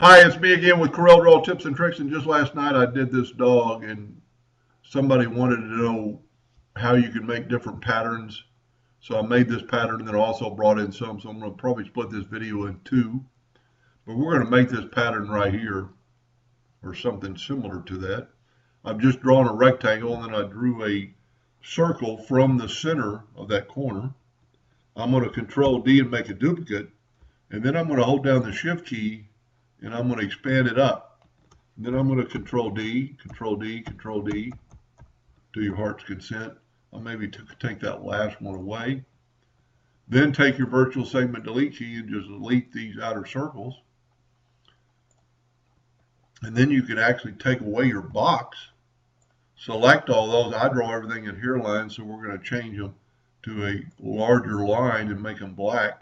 Hi, it's me again with Corel Draw Tips and Tricks. And just last night I did this dog, and somebody wanted to know how you can make different patterns. So I made this pattern and then also brought in some. So I'm going to probably split this video in two. But we're going to make this pattern right here, or something similar to that. I've just drawn a rectangle and then I drew a circle from the center of that corner. I'm going to Control D and make a duplicate. And then I'm going to hold down the Shift key and I'm going to expand it up. And then I'm going to Control D, Control D, Control D to your heart's consent. I'll maybe take that last one away. Then take your virtual segment delete key and just delete these outer circles. And then you can actually take away your box. Select all those. I draw everything in here lines, so we're going to change them to a larger line and make them black.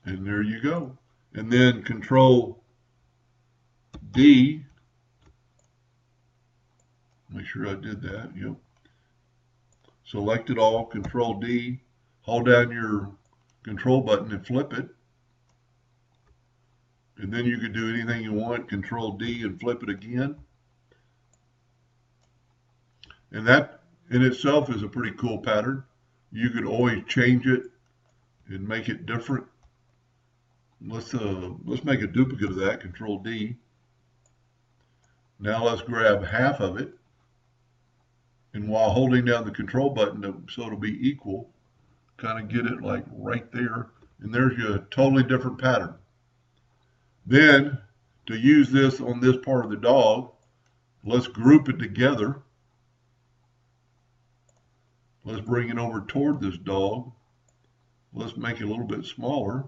And there you go. And then Control D. Make sure I did that. Yep. Select it all. Control D. Hold down your control button and flip it. And then you can do anything you want. Control D and flip it again. And that in itself is a pretty cool pattern. You could always change it and make it different. Let's make a duplicate of that. Control D. Now let's grab half of it, and while holding down the control button so it'll be equal, kind of get it like right there, and there's your totally different pattern. Then to use this on this part of the dog, let's group it together. Let's bring it over toward this dog. Let's make it a little bit smaller.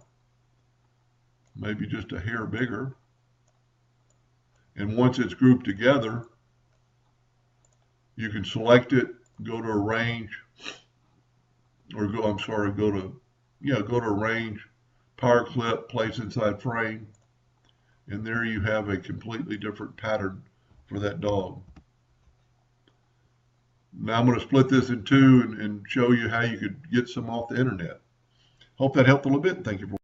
Maybe just a hair bigger. And once it's grouped together, you can select it, go to arrange, or go to arrange, power clip, place inside frame, and there you have a completely different pattern for that dog. Now I'm going to split this in two and show you how you could get some off the internet. Hope that helped a little bit. Thank you for